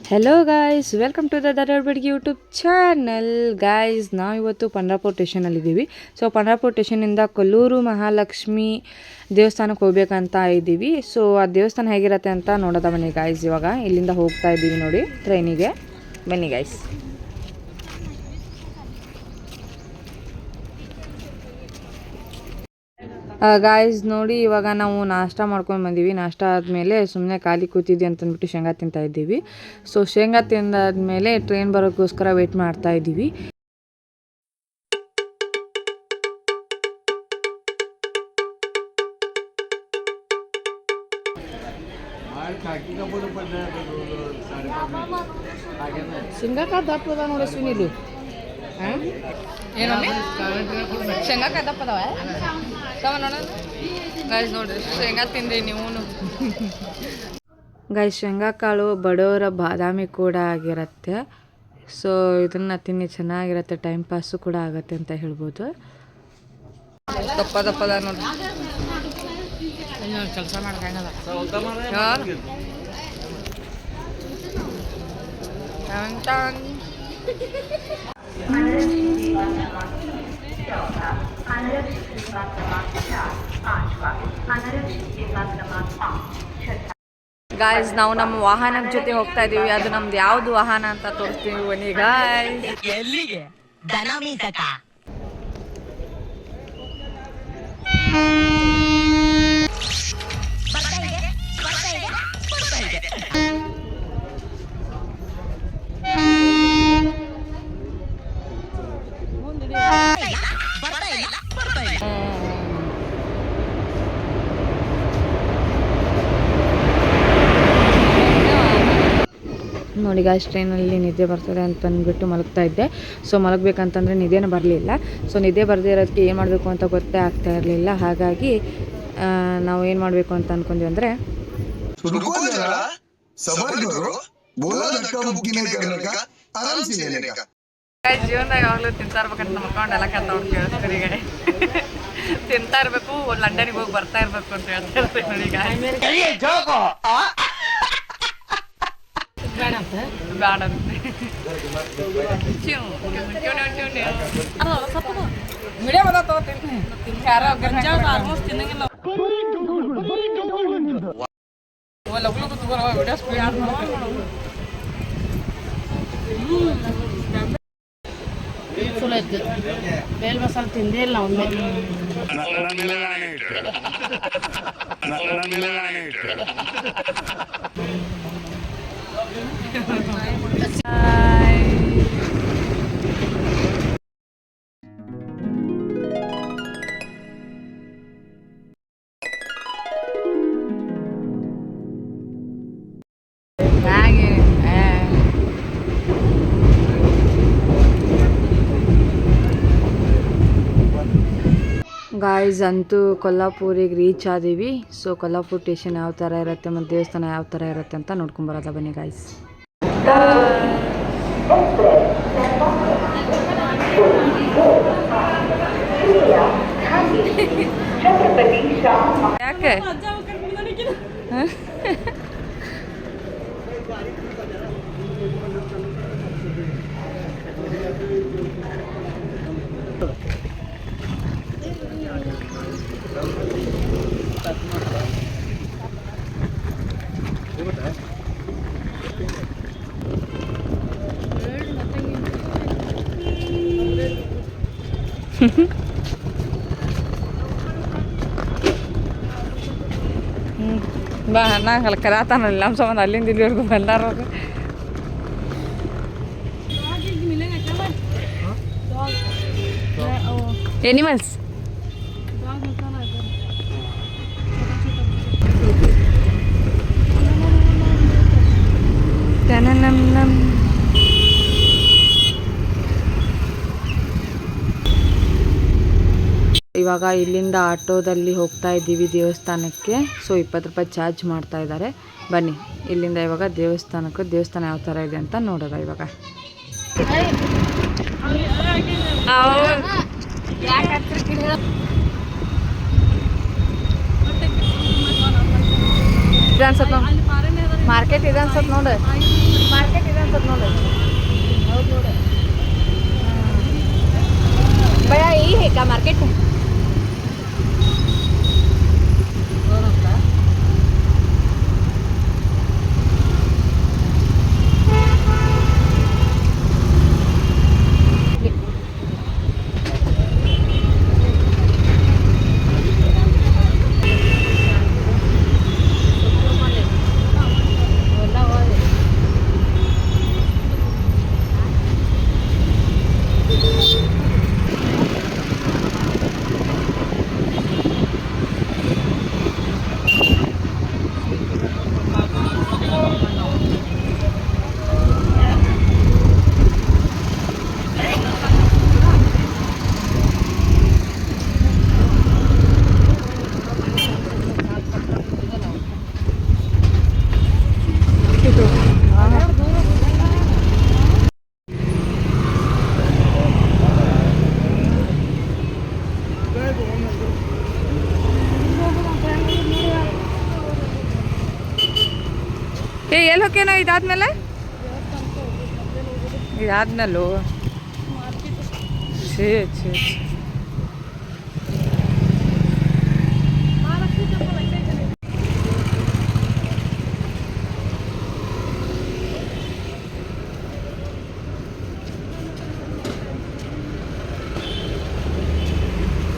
Hello guys, welcome to the Daryal Bedagi YouTube channel. Guys, ನಾವು ಇವತ್ತು ಪಂಡ್ರಾಪುರ ಸ್ಟೇಷನಲ್ಲಿದ್ದೀವಿ. ಸೊ ಪಂಡ್ರಾಪುರ ಸ್ಟೇಷನಿಂದ ಕೊಲ್ಲೂರು ಮಹಾಲಕ್ಷ್ಮಿ ದೇವಸ್ಥಾನಕ್ಕೆ ಹೋಗ್ಬೇಕಂತ ಇದ್ದೀವಿ. ಸೊ ಆ ದೇವಸ್ಥಾನ ಹೇಗಿರುತ್ತೆ ಅಂತ ನೋಡೋದ ಬನ್ನಿ ಗಾಯ್ಸ್. ಇವಾಗ ಇಲ್ಲಿಂದ ಹೋಗ್ತಾ ಇದ್ದೀವಿ ನೋಡಿ ಟ್ರೈನಿಗೆ. ಬನ್ನಿ ಗಾಯ್ಸ್. ಗಾಯ್ಸ್ ನೋಡಿ, ಇವಾಗ ನಾವು ನಾಷ್ಟ ಮಾಡ್ಕೊಂಡು ಬಂದೀವಿ. ನಾಷ್ಟ ಆದಮೇಲೆ ಸುಮ್ಮನೆ ಖಾಲಿ ಕೂತಿದ್ವಿ ಅಂತಂದ್ಬಿಟ್ಟು ಶೇಂಗಾ ತಿಂತಾ ಇದ್ದೀವಿ. ಸೊ ಶೇಂಗಾ ತಿಂದಾದ್ಮೇಲೆ ಟ್ರೈನ್ ಬರೋಕ್ಕೋಸ್ಕರ ವೆಯ್ಟ್ ಮಾಡ್ತಾ ಇದ್ದೀವಿ. ಶೇಂಗಾಕಾಯಿ ದಪ್ಪದ ನೋಡಿ ಸುನಿಲು. ಏನೋ ಶೇಂಗಾಕಾಯಿ ದಪ್ಪದವ ನೋಡೋಣ ಗಾಯ್ಸ್. ನೋಡ್ರಿ ಶೇಂಗಾ ತಿಂದ್ರಿ ನೀವು. ಗಾಯ್ಸ್, ಶೇಂಗಾ ಕಾಳು ಬಡವರ ಬಾದಾಮಿ ಕೂಡ ಆಗಿರುತ್ತೆ. ಸೊ ಇದನ್ನು ತಿನ್ನಿ, ಚೆನ್ನಾಗಿರುತ್ತೆ, ಟೈಮ್ ಪಾಸು ಕೂಡ ಆಗುತ್ತೆ ಅಂತ ಹೇಳ್ಬೋದು. ದಪ್ಪದ ನೋಡ್ರಿ, ಕೆಲಸ ಮಾಡ್ಕಂಗಲ್ಲ. ಗಾಯ್ಸ್, ನಾವು ನಮ್ಮ ವಾಹನದ ಜೊತೆ ಹೋಗ್ತಾ ಇದೀವಿ. ಅದು ನಮ್ದು ಯಾವ್ದು ವಾಹನ ಅಂತ ತೋರಿಸ್ತೀವಿ ಬನ್ನಿ ಗಾಯ್ಸ್. ಎಲ್ಲಿಗೆ? ನೋಡಿ ಗಾಯ್ಸ್, ಟ್ರೈನಲ್ಲಿ ನಿದ್ದೆ ಬರ್ತದೆ ಅಂತ ಅಂದ್ಬಿಟ್ಟು ಮಲಗ್ತಾ ಇದ್ದೆ. ಸೊ ಮಲಗಬೇಕಂತಂದರೆ ನಿದ್ದೆನೇ ಬರಲಿಲ್ಲ. ಸೊ ನಿದ್ದೆ ಬರದೇ ಇರೋದಕ್ಕೆ ಏನು ಮಾಡಬೇಕು ಅಂತ ಗೊತ್ತೇ ಆಗ್ತಾ ಇರಲಿಲ್ಲ. ಹಾಗಾಗಿ ನಾವು ಏನು ಮಾಡಬೇಕು ಅಂತ ಅಂದ್ಕೊಂಡ್ವಿ ಅಂದರೆ, ಜೀವನದಾಗ ಯಾವಾಗಲೂ ತಿಂತಾ ಇರ್ಬೇಕಂತ ನಮ್ಮ ಅಕೌಂಟ್ ಎಲ್ಲ ಅವ್ರು ಕೇಳಿಸ್ತಾರೆ. ಈಗ ತಿಂತಾ ಇರಬೇಕು, ಲಂಡನಿಗೆ ಹೋಗಿ ಬರ್ತಾ ಇರಬೇಕು ಅಂತ ಹೇಳ್ತಾ ಇರ್ತಾರೆ ನೋಡಿ. ಬ್ಯಾಡಂತೆ ಮೀಡಿಯಮ್ ಅದ ತಗೋತೀನಿ. ಆಲ್ಮೋಸ್ಟ್ ತಿನ್ನಂಗಿಲ್ಲ. ಚಲೋ ಇತ್ತು. ಬೇಲ್ ಮಸಾಲೆ ತಿಂದೇ ಇಲ್ಲ ಒಮ್ಮೆ. ಗಾಯ್ಸ್, ಅಂತೂ ಕೊಲ್ಲಾಪುರಿಗೆ ರೀಚ್ ಆದೀವಿ. ಸೊ ಕೊಲ್ಲಾಪುರ ಸ್ಟೇಷನ್ ಯಾವ ಥರ ಇರುತ್ತೆ ಮತ್ತು ದೇವಸ್ಥಾನ ಯಾವ ಥರ ಇರುತ್ತೆ ಅಂತ ನೋಡ್ಕೊಂಬರೋದ ಬನ್ನಿ ಗಾಯ್ಸ್. ಯಾಕೆ ಬಾ ನಂಗೆ ಕರಾತಾನಲ್ಲ ನಮ್ಮ ಸಂಬಂಧ ಅಲ್ಲಿಂದ ಇಲ್ಲಿವರೆಗೂ ಬಂದಾರ. ಎನಿಮಲ್ಸ್ ಇವಾಗ ಇಲ್ಲಿಂದ ಆಟೋದಲ್ಲಿ ಹೋಗ್ತಾ ಇದ್ದೀವಿ ದೇವಸ್ಥಾನಕ್ಕೆ. ಸೊ 20 ರೂಪಾಯಿ ಚಾರ್ಜ್ ಮಾಡ್ತಾ ಇದ್ದಾರೆ. ಬನ್ನಿ ಇಲ್ಲಿಂದ ಇವಾಗ ದೇವಸ್ಥಾನ ಯಾವ ಥರ ಇದೆ ಅಂತ ನೋಡೋದ ಇವಾಗ. ಮಾರ್ಕೆಟ್ ಇದೆ ಅನ್ಸತ್ ನೋಡು. ಮಾರ್ಕೆಟ್ ನೋಡಿ भैया यही है क्या मार्केट है ಎಲ್ಲಿ ಹೋಗ್ಯನೋ ಇದಾದ್ಮೇಲೆ ಇದಾದ್ಮೇಲೂ ಛೇ ಛೇ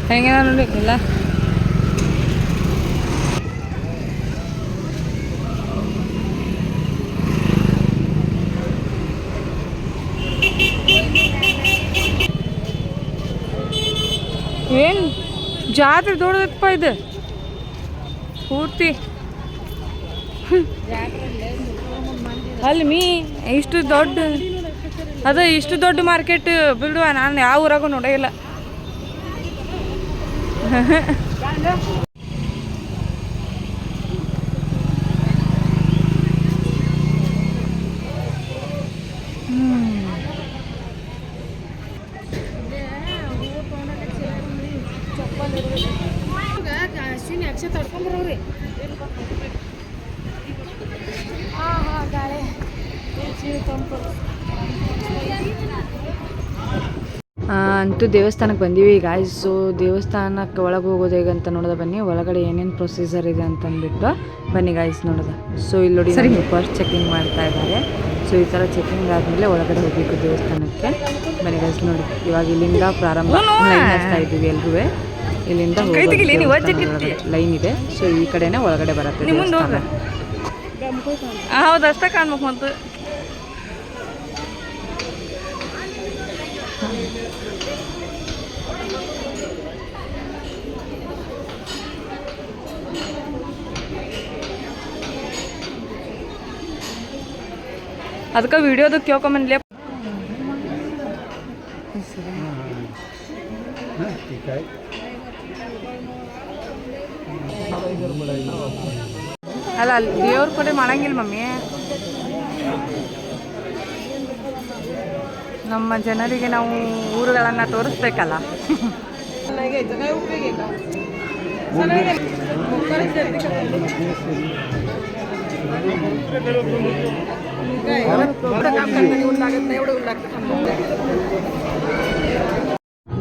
ಹೆಂಗೆ ನೋಡಿ ಇಲ್ಲ ಏನು ಜಾತ್ರೆ ದೊಡ್ಡದಪ್ಪ ಇದು ಪೂರ್ತಿ ಅಲ್ಲಿ ಮೀ ಇಷ್ಟು ದೊಡ್ಡ ಅದ ಇಷ್ಟು ದೊಡ್ಡ ಮಾರ್ಕೆಟ್ ಬಿಡುವ ನಾನು ಯಾವ ಊರಾಗೂ ನೋಡಿಲ್ಲ ಅಂತೂ ದೇವಸ್ಥಾನಕ್ಕೆ ಬಂದೀವಿ ಗಾಯ್ಸ್. ಸೊ ದೇವಸ್ಥಾನಕ್ಕೆ ಒಳಗೆ ಹೋಗೋದು ಹೇಗೆ ಅಂತ ನೋಡೋದ ಬನ್ನಿ, ಒಳಗಡೆ ಏನೇನು ಪ್ರೊಸೀಜರ್ ಇದೆ ಅಂತಂದ್ಬಿಟ್ಟು ಬನ್ನಿ ಗಾಯ್ಸ್ ನೋಡೋದ. ಸೊ ಇಲ್ಲಿ ನೋಡಿ ಸರಿ ಫಸ್ಟ್ ಚೆಕಿಂಗ್ ಮಾಡ್ತಾ ಇದ್ದಾರೆ. ಸೊ ಈ ಥರ ಚೆಕಿಂಗ್ ಆದಮೇಲೆ ಒಳಗಡೆ ಹೋಗಬೇಕು ದೇವಸ್ಥಾನಕ್ಕೆ. ಬನ್ನಿ ಗಾಯ್ಸ್ ನೋಡಿ, ಇವಾಗ ಇಲ್ಲಿಂದ ಪ್ರಾರಂಭ ಮಾಡ್ತಾ ಇದ್ದೀವಿ ಎಲ್ರೂ. ಇಲ್ಲಿಂದ ಲೈನ್ ಇದೆ. ಸೊ ಈ ಕಡೆನೇ ಒಳಗಡೆ ಬರುತ್ತೆ ದೇವಸ್ಥಾನ. ಹೌದು ಅಷ್ಟೇ ಕಾಣ್ಬೇಕು ಮತ್ತು ಅದಕ್ಕೆ ವಿಡಿಯೋದು ಕೇಳ್ಕೊಂಬಂದ್ಲಿ. ಅಲ್ಲ ಅಲ್ಲಿ ದೇವ್ರ ಕಡೆ ಮಾಡಂಗಿಲ್ಲ ಮಮ್ಮಿ, ನಮ್ಮ ಜನರಿಗೆ ನಾವು ಊರುಗಳನ್ನು ತೋರಿಸ್ಬೇಕಲ್ಲ.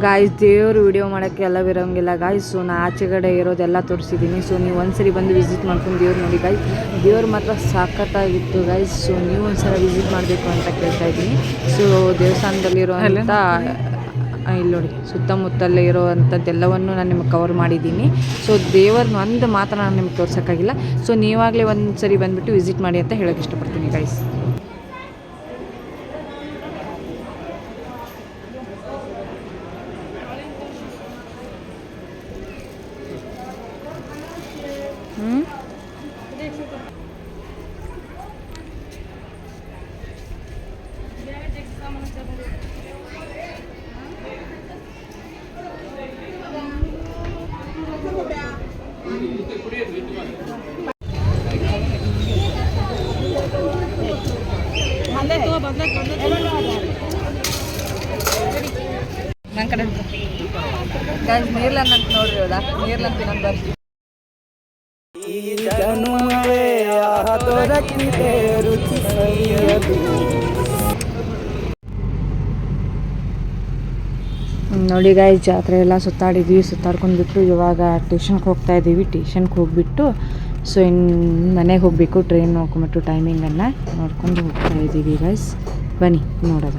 ಗಾಯ್ಸ್ ದೇವ್ರು ವಿಡಿಯೋ ಮಾಡೋಕ್ಕೆ ಎಲ್ಲ ಇರೋಂಗಿಲ್ಲ ಗಾಯ್ಸ್. ಸೊ ನಾ ಆಚೆಗಡೆ ಇರೋದೆಲ್ಲ ತೋರಿಸಿದ್ದೀನಿ. ಸೊ ನೀವು ಒಂದ್ಸರಿ ಬಂದು ವಿಸಿಟ್ ಮಾಡ್ಕೊಂಡು ದೇವ್ರು ನೋಡಿ ಗಾಯ್ಸ್. ದೇವ್ರು ಮಾತ್ರ ಸಖತ್ತಾಗಿತ್ತು ಗಾಯ್ಸ್. ಸೊ ನೀವು ಒಂದ್ಸಲ ವಿಸಿಟ್ ಮಾಡಬೇಕು ಅಂತ ಕೇಳ್ತಾ ಇದ್ದೀನಿ. ಸೊ ದೇವಸ್ಥಾನದಲ್ಲಿರುವಂಥ ಇಲ್ಲಿ ನೋಡಿ ಸುತ್ತಮುತ್ತಲೇ ಇರೋವಂಥದ್ದೆಲ್ಲವನ್ನು ನಾನು ನಿಮಗೆ ಕವರ್ ಮಾಡಿದ್ದೀನಿ. ಸೊ ದೇವರನ್ನ ಒಂದು ಮಾತ್ರ ನಾನು ನಿಮ್ಗೆ ತೋರ್ಸೋಕ್ಕಾಗಿಲ್ಲ. ಸೊ ನೀವಾಗಲೇ ಒಂದು ಸರಿ ಬಂದುಬಿಟ್ಟು ವಿಸಿಟ್ ಮಾಡಿ ಅಂತ ಹೇಳೋಕ್ಕೆ ಇಷ್ಟಪಡ್ತೀನಿ ಗೈಸ್. ನನ್ನ ಕಡೆ ನೀರ್ಲಂತ ನೋಡ್ರಿ, ಹೌದಾ ನೀರ್ಲಂತ ನಾನು ಬರ್ತೀನಿ. ರುಚಿ ನೋಡಿ ಗಾಯ್ಸ್ ಜಾತ್ರೆ ಎಲ್ಲ ಸುತ್ತಾಡಿದ್ವಿ, ಸುತ್ತಾಡ್ಕೊಂಡ್ಬಿಟ್ಟು ಇವಾಗ ಟ್ಯೂಷನ್ಗೆ ಹೋಗ್ತಾ ಇದ್ದೀವಿ. ಟ್ಯೂಷನ್ಗೆ ಹೋಗಿಬಿಟ್ಟು ಸೊ ಇನ್ನು ಮನೆಗೆ ಹೋಗಬೇಕು. ಟ್ರೈನ್ ನೋಡ್ಕೊಂಬಿಟ್ಟು ಟೈಮಿಂಗನ್ನು ನೋಡ್ಕೊಂಡು ಹೋಗ್ತಾ ಇದ್ದೀವಿ ಗಾಯ್ಸ್. ಬನ್ನಿ ನೋಡೋಣ.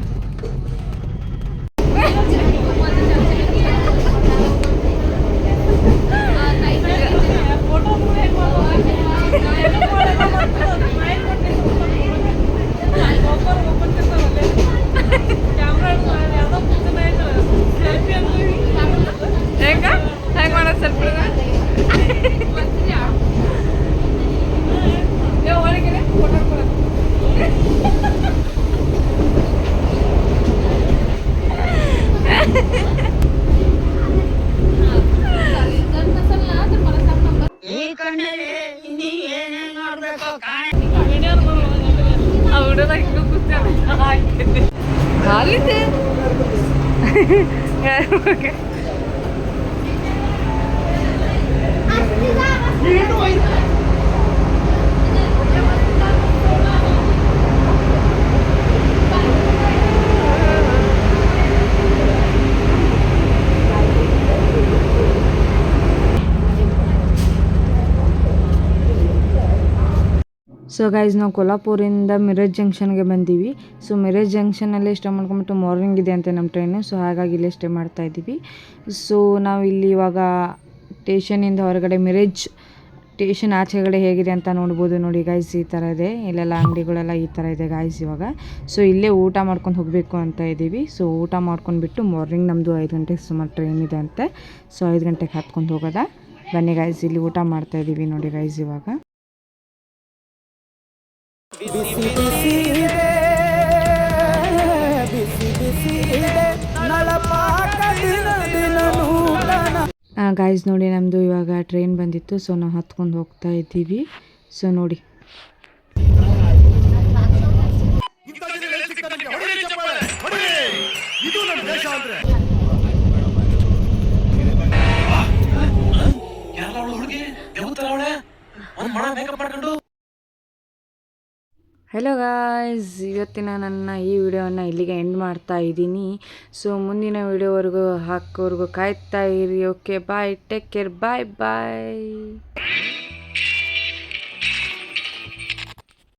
ಸೊ ಗೈಸ್ ನಾವು ಕೊಲ್ಲಾಪುರಿಂದ ಮಿರಜ್ ಜಂಕ್ಷನ್ಗೆ ಬಂದೀವಿ. ಸೊ ಮಿರಜ್ ಜಂಕ್ಷನಲ್ಲಿ ಸ್ಟೇ ಮಾಡ್ಕೊಂಬಿಟ್ಟು ಮಾರ್ನಿಂಗ್ ಇದೆ ಅಂತೆ ನಮ್ಮ ಟ್ರೈನು. ಸೊ ಹಾಗಾಗಿ ಇಲ್ಲೇ ಸ್ಟೇ ಮಾಡ್ತಾ ಇದ್ದೀವಿ. ಸೊ ನಾವು ಇಲ್ಲಿ ಇವಾಗ ಸ್ಟೇಷನಿಂದ ಹೊರಗಡೆ ಮಿರಜ್ ಸ್ಟೇಷನ್ ಆಚೆಗಡೆ ಹೇಗಿದೆ ಅಂತ ನೋಡ್ಬೋದು. ನೋಡಿ ಗಾಯ್ಸ್ ಈ ಥರ ಇದೆ, ಇಲ್ಲೆಲ್ಲ ಅಂಗಡಿಗಳೆಲ್ಲ ಈ ಥರ ಇದೆ ಗಾಯ್ಸ್ ಇವಾಗ. ಸೊ ಇಲ್ಲೇ ಊಟ ಮಾಡ್ಕೊಂಡು ಹೋಗಬೇಕು ಅಂತ ಇದ್ದೀವಿ. ಸೊ ಊಟ ಮಾಡ್ಕೊಂಡ್ಬಿಟ್ಟು ಮಾರ್ನಿಂಗ್ ನಮ್ಮದು 5 ಗಂಟೆಗೆ ಸುಮಾರು ಟ್ರೈನ್ ಇದೆ ಅಂತೆ. ಸೊ 5 ಗಂಟೆಗೆ ಹತ್ಕೊಂಡು ಹೋಗೋದಾ. ಬನ್ನಿ ಗಾಯ್ಸ್ ಇಲ್ಲಿ ಊಟ ಮಾಡ್ತಾ ಇದ್ದೀವಿ ನೋಡಿ ಗಾಯ್ಸ್ ಇವಾಗ. ಗಾಯ್ಸ್ ನೋಡಿ ನಮ್ಮದು ಇವಾಗ ಟ್ರೈನ್ ಬಂದಿತ್ತು. ಸೊ ನಾವು ಹತ್ಕೊಂಡು ಹೋಗ್ತಾ ಇದ್ದೀವಿ. ಸೊ ನೋಡಿ ಹೆಲೋ ಗಾಯ್ಸ್, ಇವತ್ತಿನ ನನ್ನ ಈ ವಿಡಿಯೋವನ್ನು ಇಲ್ಲಿಗೆ ಎಂಡ್ ಮಾಡ್ತಾ ಇದ್ದೀನಿ. ಸೊ ಮುಂದಿನ ವಿಡಿಯೋವರೆಗೂ ಹಾಕೋವರೆಗೂ ಕಾಯ್ತಾ ಇರಿ. ಓಕೆ ಬಾಯ್, ಟೇಕ್ ಕೇರ್, ಬಾಯ್ ಬಾಯ್.